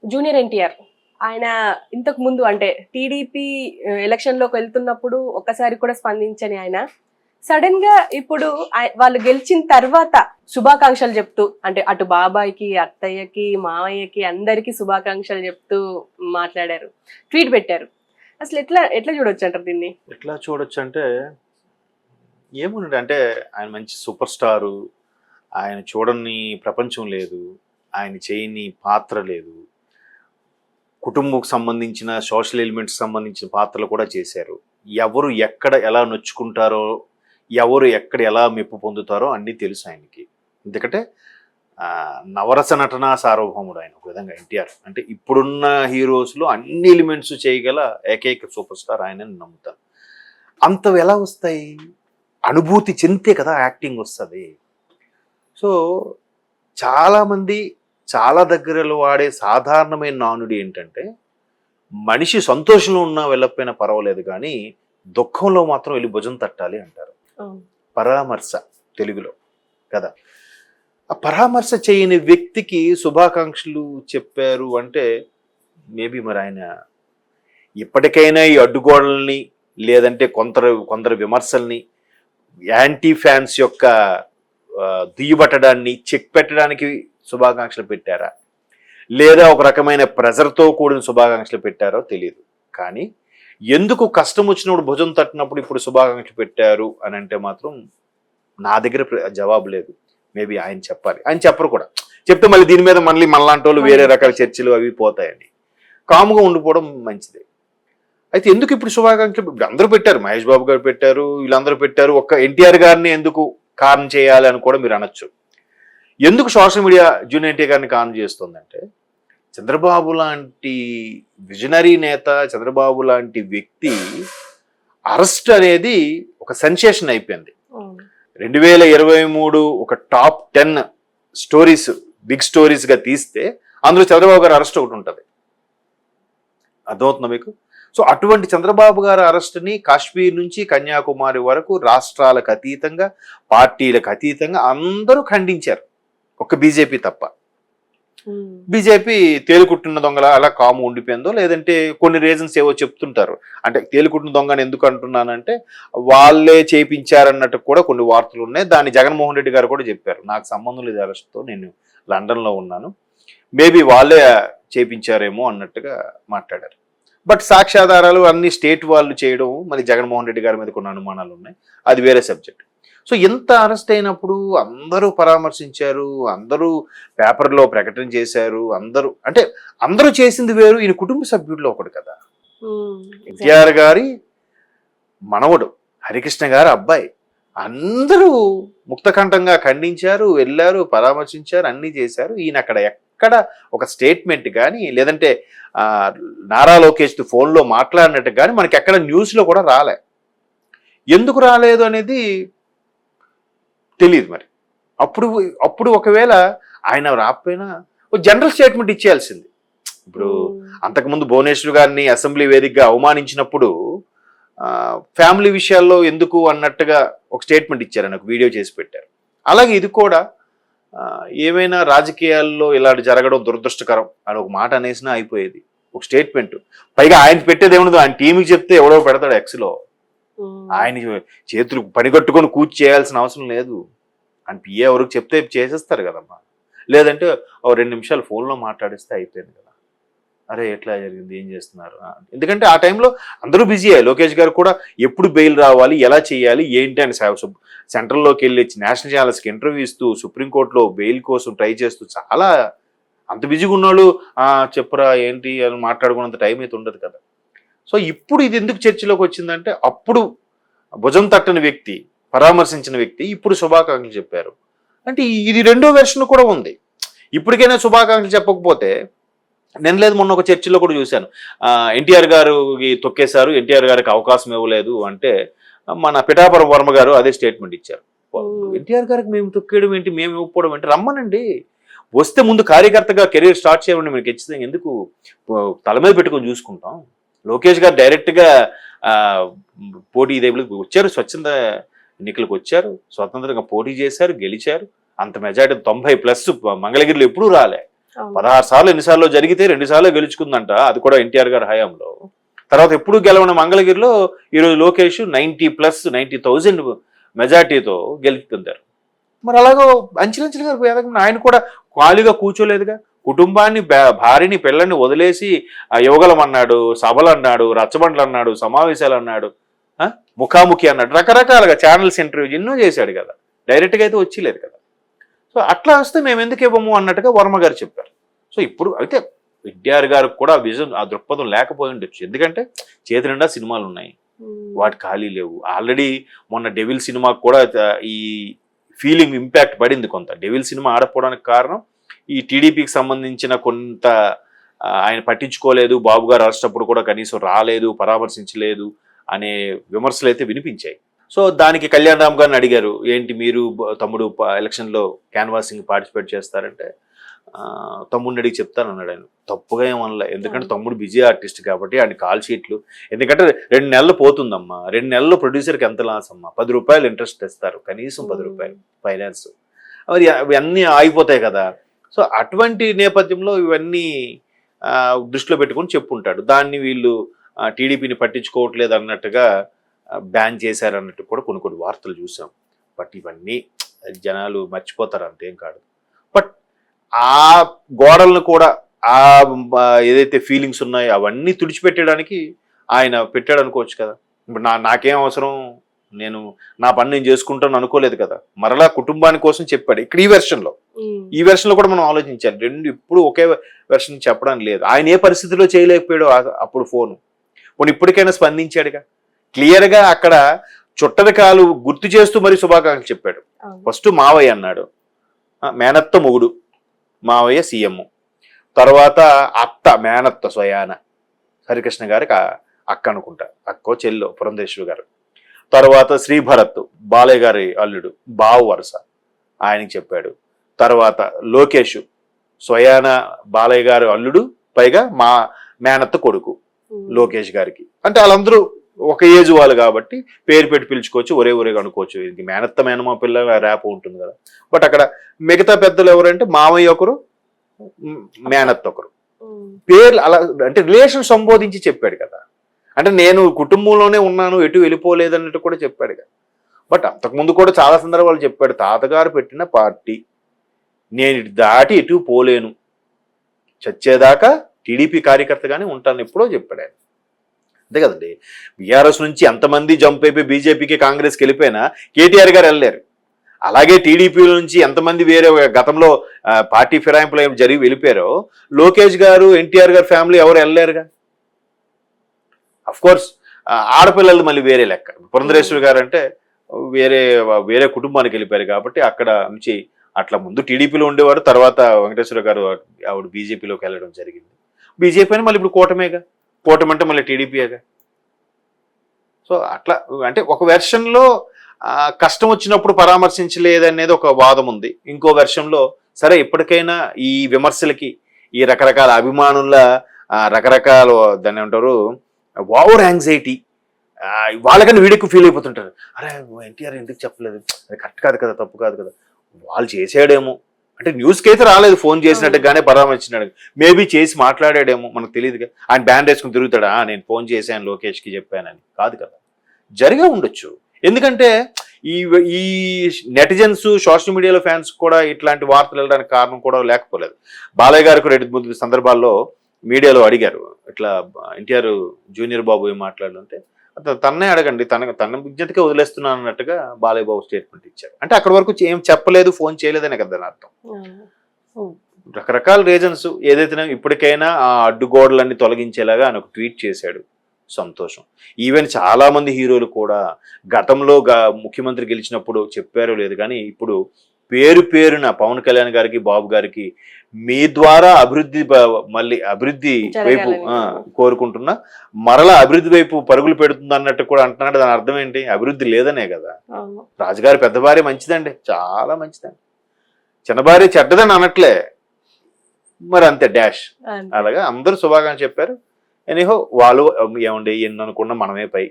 Junior NTR ఆయన ఇంతకు ముందు అంటే టీడీపీ ఎలక్షన్ లోకి వెళ్తున్నప్పుడు ఒక్కసారి కూడా స్పందించని ఆయన సడన్ గా ఇప్పుడు వాళ్ళు గెలిచిన తర్వాత శుభాకాంక్షలు చెప్తూ అంటే అటు బాబాయ్కి అత్తయ్యకి మావయ్యకి అందరికి శుభాకాంక్షలు చెప్తూ మాట్లాడారు, ట్వీట్ పెట్టారు. అసలు ఎట్లా ఎట్లా చూడొచ్చు అంటారు దీన్ని? ఎట్లా చూడొచ్చు అంటే ఏముంది అంటే ఆయన మంచి సూపర్ స్టారు, ఆయన చూడని ప్రపంచం లేదు, ఆయన చేయని పాత్ర లేదు. కుటుంబకు సంబంధించిన సోషల్ ఎలిమెంట్స్ సంబంధించిన పాత్రలు కూడా చేశారు. ఎవరు ఎక్కడ ఎలా నొచ్చుకుంటారో, ఎవరు ఎక్కడ ఎలా మెప్పు పొందుతారో అన్నీ తెలుసు ఆయనకి. ఎందుకంటే నవరస నటనా సార్వభౌముడు ఆయన ఒక విధంగా ఎన్టీఆర్. అంటే ఇప్పుడున్న హీరోస్లో అన్ని ఎలిమెంట్స్ చేయగల ఏకైక సూపర్ స్టార్ ఆయనని నమ్ముతాను. అంత ఎలా వస్తాయి? అనుభూతి చెందితే కదా యాక్టింగ్ వస్తుంది. సో చాలామంది చాలా దగ్గరలో వాడే సాధారణమైన నానుడి ఏంటంటే మనిషి సంతోషంలో ఉన్నా వెళ్ళకపోయినా పర్వాలేదు కానీ దుఃఖంలో మాత్రం వెళ్ళి భుజం తట్టాలి అంటారు. పరామర్శ తెలుగులో కదా. ఆ పరామర్శ చేయని వ్యక్తికి శుభాకాంక్షలు చెప్పారు అంటే మేబీ మరి ఆయన ఇప్పటికైనా ఈ అడ్డుగోడల్ని లేదంటే కొందరు విమర్శల్ని యాంటీ ఫ్యాన్స్ యొక్క దుయ్యబట్టడాన్ని చెక్ పెట్టడానికి శుభాకాంక్షలు పెట్టారా, లేదా ఒక రకమైన ప్రెజర్తో కూడిన శుభాకాంక్షలు పెట్టారో తెలియదు. కానీ ఎందుకు కష్టం వచ్చినప్పుడు భుజం తట్టినప్పుడు ఇప్పుడు శుభాకాంక్షలు పెట్టారు అని అంటే మాత్రం నా దగ్గర జవాబు లేదు. మేబీ ఆయన చెప్పాలి. ఆయన చెప్పరు కూడా. చెప్తే మళ్ళీ దీని మీద మళ్ళీ మనలాంటి వాళ్ళు వేరే రకాల చర్చలు అవి పోతాయని కాముగా ఉండిపోవడం మంచిదే. అయితే ఎందుకు ఇప్పుడు శుభాకాంక్షలు ఇప్పుడు అందరూ పెట్టారు, మహేష్ బాబు గారు పెట్టారు, వీళ్ళందరూ పెట్టారు, ఒక్క ఎన్టీఆర్ గారిని ఎందుకు కారణం చేయాలి అని కూడా మీరు అనొచ్చు. ఎందుకు సోషల్ మీడియా జూనియర్ ఎన్టీఆర్ గారిని కారణం చేస్తుందంటే చంద్రబాబు లాంటి విజనరీ నేత, చంద్రబాబు లాంటి వ్యక్తి అరెస్ట్ అనేది ఒక సెన్సేషన్ అయిపోయింది. 2023 ఒక టాప్ 10 స్టోరీస్, బిగ్ స్టోరీస్గా తీస్తే అందులో చంద్రబాబు గారి అరెస్ట్ ఒకటి ఉంటుంది. అర్థమవుతుందా మీకు? సో అటువంటి చంద్రబాబు గారి అరెస్ట్ని కాశ్మీర్ నుంచి కన్యాకుమారి వరకు రాష్ట్రాలకు అతీతంగా, పార్టీలకు అతీతంగా అందరూ ఖండించారు, ఒక్క బీజేపీ తప్ప. బీజేపీ తేలుకుట్టిన దొంగల అలా కాము ఉండిపోయిందో, లేదంటే కొన్ని రీజన్స్ ఏవో చెప్తుంటారు. అంటే తేలుకుట్టిన దొంగని ఎందుకు అంటున్నానంటే వాళ్ళే చేయించారన్నట్టు కూడా కొన్ని వార్తలు ఉన్నాయి. దాన్ని జగన్మోహన్ రెడ్డి గారు కూడా చెప్పారు, నాకు సంబంధం లేదు అరెస్ట్తో, నేను లండన్లో ఉన్నాను, మేబీ వాళ్ళే చేయించారేమో అన్నట్టుగా మాట్లాడారు. బట్ సాక్ష్యాధారాలు అన్ని స్టేట్ వాళ్ళు చేయడం, మరి జగన్మోహన్ రెడ్డి గారి మీద కొన్ని అనుమానాలు ఉన్నాయి, అది వేరే సబ్జెక్ట్. సో ఎంత అరెస్ట్ అయినప్పుడు అందరూ పరామర్శించారు, అందరూ పేపర్లో ప్రకటన చేశారు, అందరూ చేసింది వేరు. ఈయన కుటుంబ సభ్యుల్లో ఒకడు కదా, ఎన్టీఆర్ గారి మనవడు, హరికృష్ణ గారి అబ్బాయి. అందరూ ముక్తకంఠంగా ఖండించారు, వెళ్ళారు, పరామర్శించారు, అన్నీ చేశారు. ఈయన అక్కడ ఎక్కడ ఒక స్టేట్మెంట్ కానీ, లేదంటే నారా లోకేష్ ఫోన్లో మాట్లాడినట్టు కానీ మనకి ఎక్కడ న్యూస్లో కూడా రాలే. ఎందుకు రాలేదు అనేది తెలియదు. మరి అప్పుడు ఒకవేళ ఆయన రాకపోయినా ఒక జనరల్ స్టేట్మెంట్ ఇచ్చేయాల్సింది. ఇప్పుడు అంతకుముందు భువనేశ్వర్ గారిని అసెంబ్లీ వేదికగా అవమానించినప్పుడు ఫ్యామిలీ విషయాల్లో ఎందుకు అన్నట్టుగా ఒక స్టేట్మెంట్ ఇచ్చారు, నాకు వీడియో చేసి పెట్టారు. అలాగే ఇది కూడా ఏమైనా రాజకీయాల్లో ఇలాంటి జరగడం దురదృష్టకరం అని ఒక మాట అనేసినా అయిపోయేది, ఒక స్టేట్మెంట్. పైగా ఆయన పెట్టేది ఏముండదు, ఆయన టీంకి చెప్తే ఎవడో పెడతాడు ఎక్స్లో. ఆయన చేతులు పనిగట్టుకొని కూర్చి చేయాల్సిన అవసరం లేదు. ఆయన పిఏ ఎవరికి చెప్తే చేసేస్తారు కదమ్మా. లేదంటే ఓ 2 నిమిషాలు ఫోన్లో మాట్లాడిస్తే అయిపోయింది కదా. అరే ఎట్లా జరిగింది, ఏం చేస్తున్నారు. ఎందుకంటే ఆ టైంలో అందరూ బిజీ అయ్యారు. లోకేష్ గారు కూడా ఎప్పుడు బెయిల్ రావాలి, ఎలా చేయాలి, ఏంటి అని సెంట్రల్లోకి వెళ్ళి నేషనల్ ఛానల్స్కి ఇంటర్వ్యూ ఇస్తూ, సుప్రీంకోర్టులో బెయిల్ కోసం ట్రై చేస్తూ, చాలా అంత బిజీగా ఉన్నాడు. చెప్పురా ఏంటి అని మాట్లాడుకున్నంత టైం అయితే ఉండదు కదా. సో ఇప్పుడు ఇది ఎందుకు చర్చలోకి వచ్చిందంటే అప్పుడు భుజం తట్టని వ్యక్తి, పరామర్శించిన వ్యక్తి ఇప్పుడు శుభాకాంక్షలు చెప్పారు అంటే ఇది రెండో వెర్షన్ కూడా ఉంది. ఇప్పటికైనా శుభాకాంక్షలు చెప్పకపోతే నేను లేదు, మొన్న ఒక చర్చలో కూడా చూశాను, ఎన్టీఆర్ గారికి తొక్కేశారు, ఎన్టీఆర్ గారికి అవకాశం ఇవ్వలేదు అంటే మన పిఠాపురం వర్మ గారు అదే స్టేట్మెంట్ ఇచ్చారు. ఎన్టీఆర్ గారికి మేము తొక్కేయడం ఏంటి, మేము ఇవ్వకపోవడం ఏంటి, రమ్మనండి, వస్తే ముందు కార్యకర్తగా కెరీర్ స్టార్ట్ చేయండి, మీకు ఖచ్చితంగా ఎందుకు తల మీద పెట్టుకొని చూసుకుంటాం. లోకేష్ గారు డైరెక్ట్గా పోటీ వచ్చారు, స్వచ్ఛంద ఎన్నికలకు వచ్చారు, స్వతంత్రంగా పోటీ చేశారు, గెలిచారు. అంత మెజార్టీ 90+ మంగళగిరిలో ఎప్పుడూ రాలే. అవును. 16 సార్లు ఎన్నిసార్లు జరిగితే 2 సార్లు గెలుచుకుందంట, అది కూడా ఎన్టీఆర్ గారి హయాంలో. తర్వాత ఎప్పుడు గెలవని మంగళగిరిలో ఈరోజు లోకేష్ 90,000 మెజార్టీతో గెలుపొందారు. మరి అలాగో అంచెలంచెలుగా ఎదగకుండా ఆయన కూడా ఖాళీగా కూర్చోలేదుగా. కుటుంబాన్ని, భార్యని, పిల్లల్ని వదిలేసి యువగలం అన్నాడు, సభలు అన్నాడు, రచ్చబండ్లు అన్నాడు, సమావేశాలు అన్నాడు, ముఖాముఖి అన్నాడు, రకరకాలుగా ఛానల్స్ ఇంటర్వ్యూ ఎన్నో చేశాడు కదా. డైరెక్ట్గా అయితే వచ్చేలేదు కదా. సో అట్లా వస్తే మేము ఎందుకు ఇవ్వము అన్నట్టుగా వర్మ గారు చెప్పారు. సో ఇప్పుడు అయితే ఎన్టీఆర్ గారికి కూడా ఆ విజన్, ఆ దృక్పథం లేకపోయి ఉండొచ్చు. ఎందుకంటే చేతి నిండా సినిమాలు ఉన్నాయి, వాటి ఖాళీ లేవు. ఆల్రెడీ మొన్న డెవిల్ సినిమాకు కూడా ఈ ఫీలింగ్ ఇంపాక్ట్ పడింది కొంత. డెవిల్ సినిమా ఆడకపోవడానికి కారణం ఈ టీడీపీకి సంబంధించిన కొంత ఆయన పట్టించుకోలేదు, బాబు గారు అరెస్టప్పుడు కూడా కనీసం రాలేదు, పరామర్శించలేదు అనే విమర్శలు అయితే వినిపించాయి. సో దానికి కళ్యాణ్ రామ్ గారిని అడిగారు, ఏంటి మీరు తమ్ముడు ఎలక్షన్లో క్యాన్వాసింగ్ పార్టిసిపేట్ చేస్తారంటే తమ్ముడిని అడిగి చెప్తాను అన్నాడు. ఆయన తప్పుగా ఏమనలే, ఎందుకంటే తమ్ముడు బిజీ ఆర్టిస్ట్ కాబట్టి ఆయన కాల్ షీట్లు, ఎందుకంటే 2 నెలలు పోతుందమ్మా, 2 నెలల్లో ప్రొడ్యూసర్కి ఎంత లాస్ అమ్మా, 10 రూపాయలు ఇంట్రెస్ట్ ఇస్తారు, కనీసం 10 రూపాయలు ఫైనాన్స్, మరి ఇవన్నీ ఆగిపోతాయి కదా. సో అటువంటి నేపథ్యంలో ఇవన్నీ దృష్టిలో పెట్టుకొని చెప్పుంటాడు. దాన్ని వీళ్ళు టీడీపీని పట్టించుకోవట్లేదు అన్నట్టుగా బ్యాన్ చేశారు అన్నట్టు కూడా కొన్ని వార్తలు చూసాం. బట్ ఇవన్నీ జనాలు మర్చిపోతారు, అంతేం కాదు. బట్ ఆ గోడలను కూడా ఆ ఏదైతే ఫీలింగ్స్ ఉన్నాయో అవన్నీ తుడిచిపెట్టడానికి ఆయన పెట్టాడు అనుకోవచ్చు కదా. ఇప్పుడు నాకేం అవసరం, నేను నా పని నేను చేసుకుంటాను అనుకోలేదు కదా. మరలా కుటుంబాని కోసం చెప్పాడు ఇక్కడ ఈ వెర్షన్లో కూడా మనం ఆలోచించాలి. రెండు ఇప్పుడు ఒకే వెర్షన్ చెప్పడం లేదు. ఆయన ఏ పరిస్థితిలో చేయలేకపోయాడో అప్పుడు ఫోన్ ఇప్పటికైనా స్పందించాడుగా. క్లియర్గా అక్కడ చుట్టరికాలు గుర్తు చేస్తూ మరి శుభాకాంక్షలు చెప్పాడు. ఫస్ట్ మావయ్య అన్నాడు, మేనత్త మొగుడు మావయ్య సీఎం, తర్వాత అత్త మేనత్త స్వయాన హరికృష్ణ గారికి అక్క అనుకుంటా, అక్కో చెల్లో పురంధేశ్వరి గారు, తర్వాత శ్రీభరత్ బాలయ్య గారి అల్లుడు బావు వరుస ఆయనకి చెప్పాడు, తర్వాత లోకేష్ స్వయాన బాలయ్య గారి అల్లుడు పైగా మా మేనత్త కొడుకు లోకేష్ గారికి. అంటే వాళ్ళందరూ ఒక ఏజ్ వాళ్ళు కాబట్టి పేరు పెట్టి పిలుచుకోవచ్చు, ఒరేగా అనుకోవచ్చు. ఇది మేనత్త మేనమా పిల్ల ర్యాప్ ఉంటుంది కదా. బట్ అక్కడ మిగతా పెద్దలు ఎవరంటే మామయ్య ఒకరు, మేనత్త ఒకరు, పేర్లు అలా అంటే రిలేషన్ సంబోధించి చెప్పాడు కదా. అంటే నేను కుటుంబంలోనే ఉన్నాను, ఎటు వెళ్ళిపోలేదు అన్నట్టు కూడా చెప్పాడు కదా. బట్ అంతకుముందు కూడా చాలా సందర్భాలు చెప్పాడు, తాతగారు పెట్టిన పార్టీ, నేను ఇటు దాటి ఎటు పోలేను, చచ్చేదాకా టీడీపీ కార్యకర్తగానే ఉంటాను ఎప్పుడో చెప్పాడు ఆయన. అంతే కదండి. బీఆర్ఎస్ నుంచి ఎంతమంది జంప్ అయిపోయి బీజేపీకి కాంగ్రెస్కి వెళ్ళిపోయినా కేటీఆర్ గారు వెళ్ళలేరు. అలాగే టీడీపీ నుంచి ఎంతమంది వేరే గతంలో పార్టీ ఫిరాయింపులు జరిగి వెళ్ళిపోయారో లోకేష్ గారు, ఎన్టీఆర్ గారు ఫ్యామిలీ ఎవరు వెళ్ళలేరుగా. అఫ్ కోర్స్ ఆడపిల్లలు మళ్ళీ వేరే లెక్క. పురంధరేశ్వరి గారు అంటే వేరే కుటుంబానికి వెళ్ళిపోయారు కాబట్టి అక్కడ నుంచి అట్లా ముందు టీడీపీలో ఉండేవారు, తర్వాత వెంకటేశ్వర గారు ఆవిడ బీజేపీలోకి వెళ్ళడం జరిగింది. బీజేపీ అని మళ్ళీ ఇప్పుడు కూటమి అంటే మళ్ళీ టీడీపీగా. సో అట్లా అంటే ఒక వెర్షన్లో కష్టం వచ్చినప్పుడు పరామర్శించలేదనేది ఒక వాదం ఉంది. ఇంకో వెర్షన్లో సరే ఇప్పటికైనా ఈ విమర్శలకి, ఈ రకరకాల అభిమానుల రకరకాల దాన్ని ఏమంటారు ఓవర్ యాంగ్జైటీ, వాళ్ళకన్నా వీడికి ఫీల్ అయిపోతుంటారు. అరే ఎన్టీఆర్ ఎందుకు చెప్పలేదు, అది కరెక్ట్ కాదు కదా, తప్పు కాదు కదా, వాళ్ళు చేసాడేమో అంటే న్యూస్కి అయితే రాలేదు, ఫోన్ చేసినట్టుగానే పరామర్శించినాడు, మేబీ చేసి మాట్లాడాడేమో మనకు తెలియదుగా. ఆయన బ్యాండ్ వేసుకుని తిరుగుతాడా, నేను ఫోన్ చేశాను లోకేష్కి చెప్పానని, కాదు కదా. జరిగే ఉండొచ్చు. ఎందుకంటే ఈ నెటిజన్స్, సోషల్ మీడియాలో ఫ్యాన్స్ కూడా ఇట్లాంటి వార్తలు వెళ్ళడానికి కారణం కూడా లేకపోలేదు. బాలయ్య గారికి 2 సందర్భాల్లో మీడియాలో అడిగారు, ఇట్లా ఎన్టీఆర్ జూనియర్ బాబు ఏం మాట్లాడుతుంటే తన్నే అడగండి, తన విజ్ఞతకే వదిలేస్తున్నాను అన్నట్టుగా బాలయ్య బాబు స్టేట్మెంట్ ఇచ్చారు. అంటే అక్కడి వరకు ఏం చెప్పలేదు, ఫోన్ చేయలేదనే కదా అర్థం. రకరకాల రీజన్స్. ఏదైతే ఇప్పటికైనా ఆ అడ్డుగోడలన్నీ తొలగించేలాగా ఆయన ఒక ట్వీట్ చేశాడు, సంతోషం. ఈవెన్ చాలా మంది హీరోలు కూడా గతంలో ముఖ్యమంత్రి గెలిచినప్పుడు చెప్పారో లేదు కానీ ఇప్పుడు పేరున పవన్ కళ్యాణ్ గారికి, బాబు గారికి మీ ద్వారా మళ్ళీ అభివృద్ధి వైపు కోరుకుంటున్నా, మరలా అభివృద్ధి వైపు పరుగులు పెడుతుంది అన్నట్టు కూడా అంటున్నాడు. దాని అర్థం ఏంటి? అభివృద్ధి లేదనే కదా. రాజుగారి పెద్ద భార్య మంచిదండి, చాలా మంచిదండి, చిన్న భార్య చెడ్డదని అనట్లే, మరి అంతే డాష్. అలాగా అందరూ శుభాకాంక్షలు చెప్పారు. ఎనీహో వాళ్ళు ఏమండి ఎన్ని అనుకున్నా మనమే పై.